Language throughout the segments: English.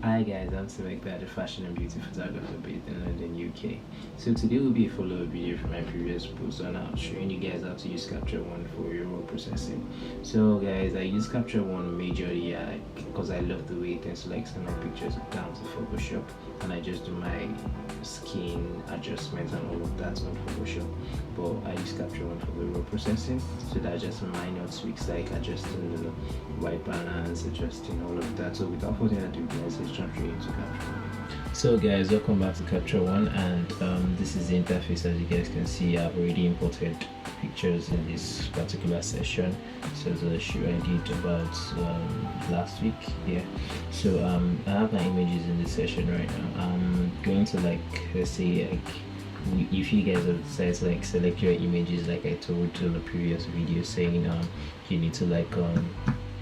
Hi guys, I'm Mcbaj, a fashion and beauty photographer based in London, UK. So today will be a follow-up video from my previous post on showing you guys how to use Capture One for your raw processing. So guys, I use Capture One majorly because I love the way it selects my pictures down to Photoshop, and I just do my skin adjustments and all of that on Photoshop. But I use Capture One for the raw processing, so that's just minor tweaks like adjusting the white balance, adjusting all of that. So without further ado guys, let's jump straight into Capture One. So guys, welcome back to Capture One, and this is the interface. As you guys can see, I've already imported pictures in this particular session. So the shoot I did about last week. Yeah, so I have my images in this session right now. I'm going to, like, let's say, like, if you guys have decided to like select your images like I told you in the previous video, saying you need to like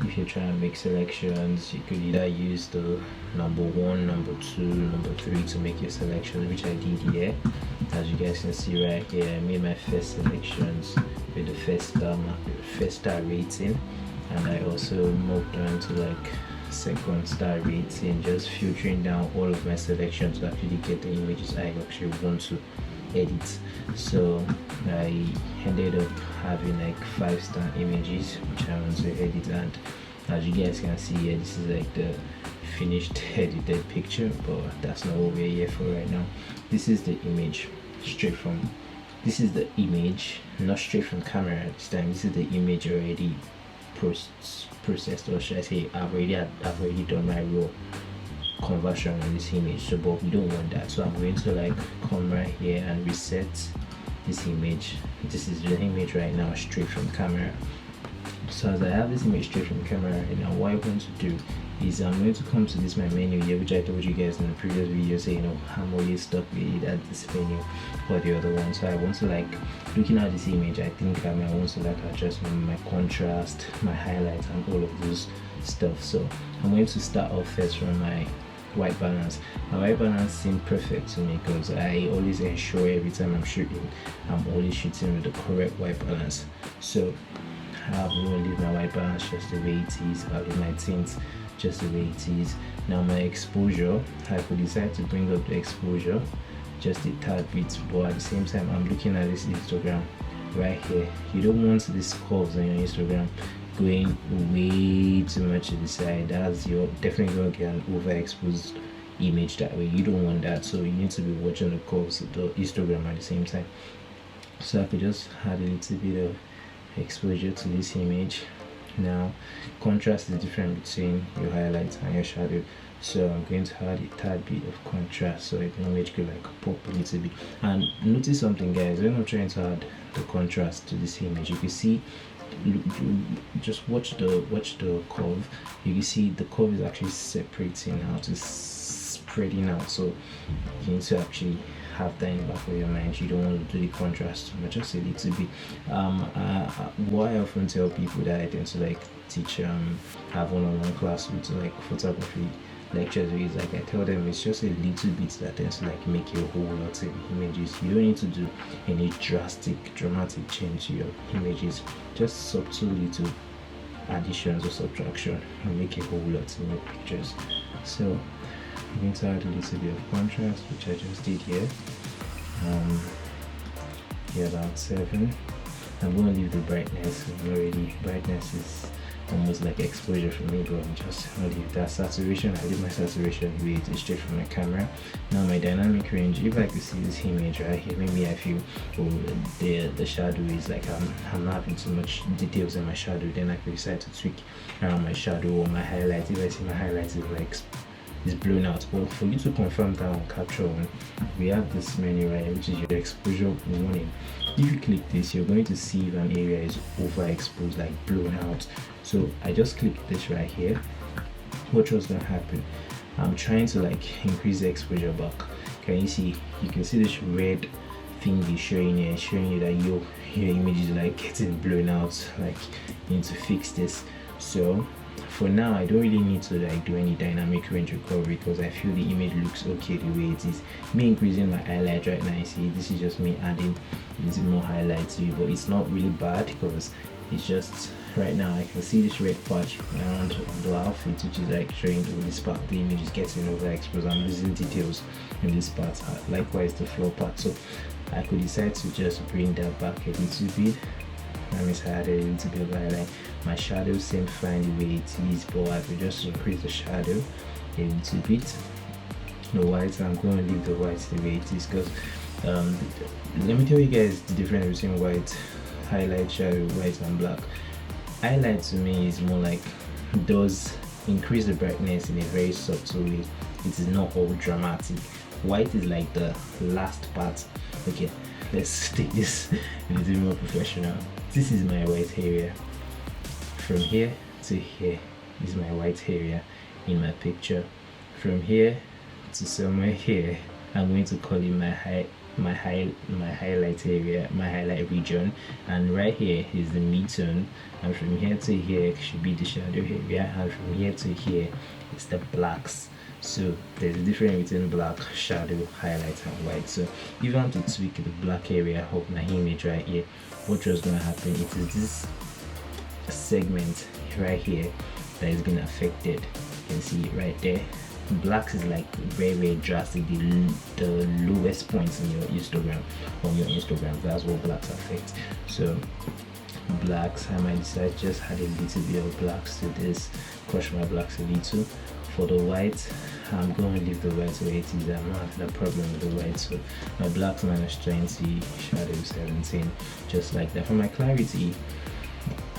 if you're trying to make selections, you could either use the number 1, number 2, number 3 to make your selections, which I did here. As you guys can see right here, I made my first selections with the first star rating, and I also moved on to like second star rating, just filtering down all of my selections to actually get the images I actually want to edit. So I ended up having like 5-star images which I want to edit, and as you guys can see here, this is like the finished edited picture, but that's not what we're here for right now. This is the image this is the image, not straight from camera this time. This is the image already processed, or should I say I've already done my raw conversion on this image. So but we don't want that, so I'm going to like come right here and reset this image. This is the image right now straight from camera. So as I have this image straight from camera right now, what I'm going to do is I'm going to come to this my menu here, which I told you guys in the previous video, saying I'm always stuck with at this menu for the other one. So I want to, like, looking at this image, I think I might want to like adjust my contrast, my highlights, and all of those stuff. So I'm going to start off first from my white balance. My white balance seemed perfect to me because I always ensure every time I'm shooting, I'm always shooting with the correct white balance. So I'm going to leave my white balance just the way it is. I'll leave my tints just the way it is. Now my exposure, I could decide to bring up the exposure just a tad bit, but at the same time I'm looking at this Instagram right here. You don't want these curves on your Instagram going way too much to the side. You're definitely going to get an overexposed image that way. You don't want that, so you need to be watching the curves of the Instagram at the same time. So I could just add a little bit of exposure to this image. Now contrast is different between your highlights and your shadow, so I'm going to add a tad bit of contrast so the image could like pop a little bit. And notice something guys, when I'm trying to add the contrast to this image, you can see, just watch the curve. You can see the curve is actually separating out, it's spreading out, so you need to actually have that in the back of your mind. You don't want to do the contrast too much, just a little bit. What I often tell people that I tend to like teach have one-on-one class with like photography lectures is, like, I tell them it's just a little bit that tends to like make a whole lot of images. You don't need to do any dramatic change to your images, just subtle little additions or subtraction will make a whole lot in your pictures. So I'm going to add a little bit of contrast, which I just did here. Here about 7. I'm going to leave the brightness. Brightness is almost like exposure for me, but I'm just going to leave that saturation. I leave my saturation with straight from my camera. Now my dynamic range, if I could see this image right here, maybe I feel the shadow is like I'm not having too much details in my shadow, then I could decide to tweak around my shadow or my highlight. If I see my highlights is like is blown out. But for you to confirm that on Capture One, we have this menu right here, which is your exposure warning. If you click this, you're going to see if an area is overexposed, like blown out. So I just clicked this right here. What was going to happen? I'm trying to like increase the exposure back. Can you see? You can see this red thing is showing here, showing you that your image is like getting blown out. Like, you need to fix this. So for now I don't really need to like do any dynamic range recovery because I feel the image looks okay the way it is. Me increasing my highlight right now, you see, this is just me adding a little more highlight to it, but it's not really bad because It's just right now I can see this red patch around the outfit, which is like showing this part of the image is getting overexposed. I'm losing details in this part, likewise the floor part. So I could decide to just bring that back a little bit. That means I added a little bit of highlight. My shadow seems fine the way it is, but I could just increase the shadow a little bit. The white, I'm going to leave the white the way it is, because let me tell you guys the difference between white, highlight, shadow, white and black. Highlight to me is more like does increase the brightness in a very subtle way. It is not all dramatic. White is like the last part. Okay, let's take this a little more professional. This is my white area. From here to here is my white area in my picture. From here to somewhere here, I'm going to call it my highlight area, my highlight region, and right here is the midtone, and from here to here should be the shadow area, and from here to here is the blacks. So there's a difference between black, shadow, highlight and white. So if you want to tweak the black area of my image right here, what was going to happen, it is this segment right here that is being affected. You can see it right there. Blacks is like very drastic, the lowest points in your Instagram. That's what blacks affect. So blacks, I might decide just add a little bit of blacks to this, crush my blacks a little. For the white, I'm going to leave the white where it is. I'm not having a problem with the white, so my blacks -20, shadow 17, just like that. For my clarity,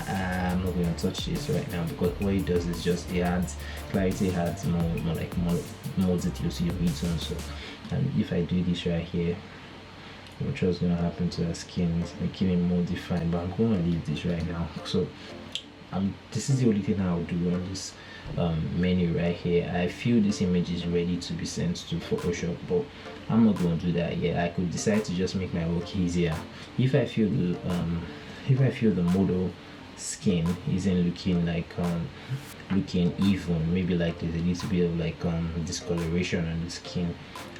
I'm not going to touch this right now, because what it does is just it adds clarity, adds more detail to your video. So and if I do this right here, what's just going to happen to our skin is making it more defined, but I'm going to leave this right now. So this is the only thing I'll do on this menu right here. I feel this image is ready to be sent to Photoshop, but I'm not going to do that yet. I could decide to just make my work easier. If I feel the model skin isn't looking like looking even, maybe like there's a little bit of like discoloration on the skin,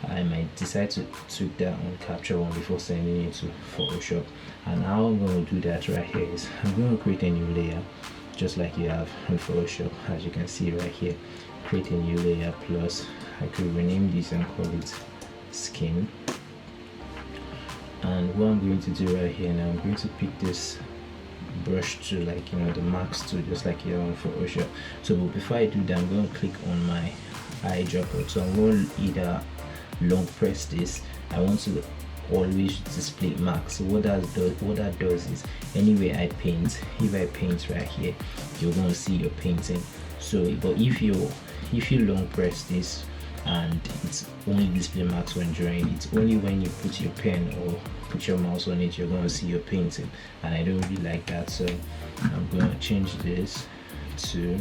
I might decide to tweak that on Capture One before sending it to Photoshop. And how I'm going to do that right here is I'm going to create a new layer, just like you have in Photoshop. As you can see right here, create a new layer, plus I could rename this and call it skin. And what I'm going to do right here now, I'm going to pick this brush to, like, you know, the max to, just like you have on Photoshop. So before I do that, I'm going to click on my eyedropper. So I'm going to either long press this. I want to always display max. So what that does is, anywhere I paint, if I paint right here, you're going to see your painting. So but if you long press this and it's only display max when drawing, it's only when you put your pen or put your mouse on it you're going to see your painting, and I don't really like that. So I'm going to change this to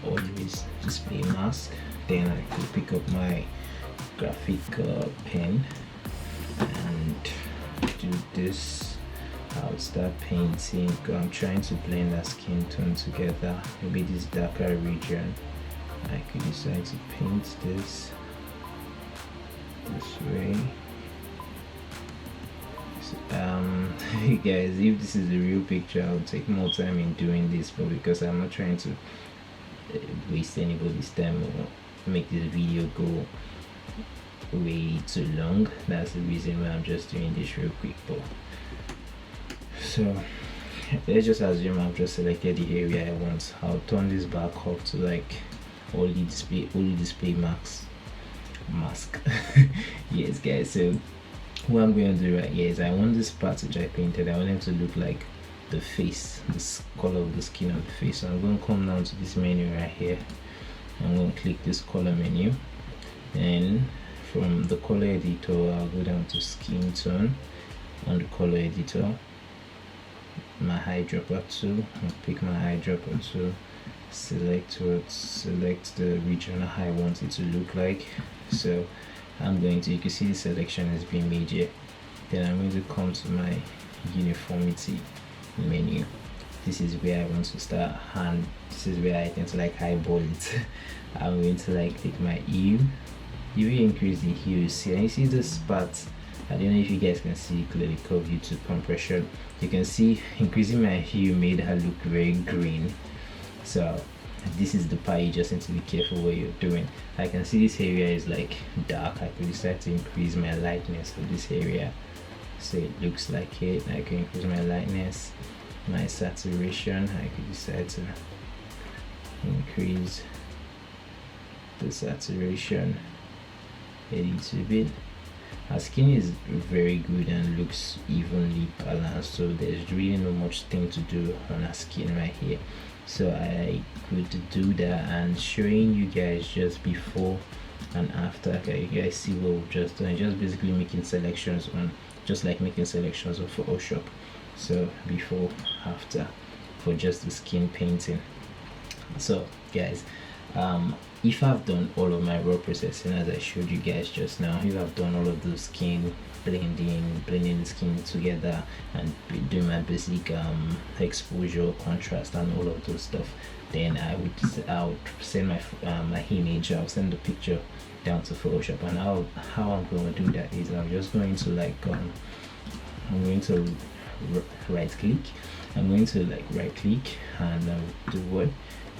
always display mask. Then I could pick up my graphic pen and do this. I'll start painting. I'm trying to blend that skin tone together, maybe this darker region. I could decide to paint this way. So, guys, if this is a real picture, I'll take more time in doing this, but because I'm not trying to waste anybody's time or make this video go way too long, that's the reason why I'm just doing this real quick. But so let's just assume I've just selected the area I want. I'll turn this back up to like only display mask. Yes guys, so what I'm going to do right here is I want this part which I painted, I want it to look like the face, this color of the skin of the face. So I'm going to come down to this menu right here. I'm going to click this color menu, and from the color editor I'll go down to skin tone. On the color editor, my eyedropper tool, I'll pick my eyedropper tool, select the region I want it to look like. So I'm going to, you can see the selection has been made here. Then I'm going to come to my uniformity menu. This is where I want to start, and this is where I tend to like eyeball it. I'm going to like take my hue. If you increase the hue, see, and you see this part I don't know if you guys can see clearly. Curve YouTube compression. You can see increasing my hue made her look very green. So this is the part you just need to be careful what you're doing. I can see this area is like dark. I could decide to increase my lightness of this area, so it looks like it. I can increase my lightness, my saturation. I could decide to increase the saturation a little bit. Our skin is very good and looks evenly balanced, so there's really no much thing to do on our skin right here. So I could do that and showing you guys just before and after. Okay, you guys see what we've just done. Just basically making selections on, just like making selections of Photoshop. So before, after, for just the skin painting. So guys, if I've done all of my raw processing as I showed you guys just now, if I've done all of the skin blending the skin together and doing my basic exposure, contrast and all of those stuff, then I would send my image, I'll send the picture down to Photoshop. And how I'm going to do that is I'm just going to like I'm going to right click and do what,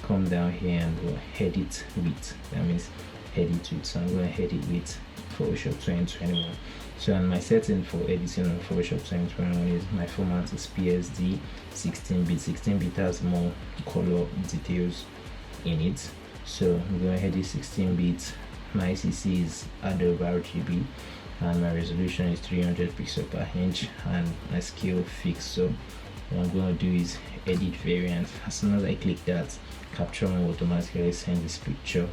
come down here and go edit with, that means edit with. So I'm going to edit with Photoshop 2021. So and my setting for editing on Photoshop 2021 is my format is PSD 16-bit. 16-bit has more color details in it, so I'm going to edit 16-bit. My CC is Adobe RGB and my resolution is 300 pixels per inch and my scale fixed. So what I'm going to do is edit variant. As soon as I click that, capture will automatically send this picture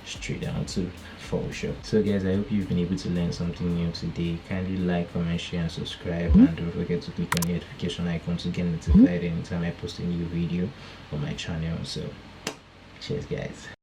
straight down to Photoshop. So guys, I hope you've been able to learn something new today. Kindly like, comment, share and subscribe, and don't forget to click on the notification icon to get notified anytime I post a new video on my channel. So cheers guys.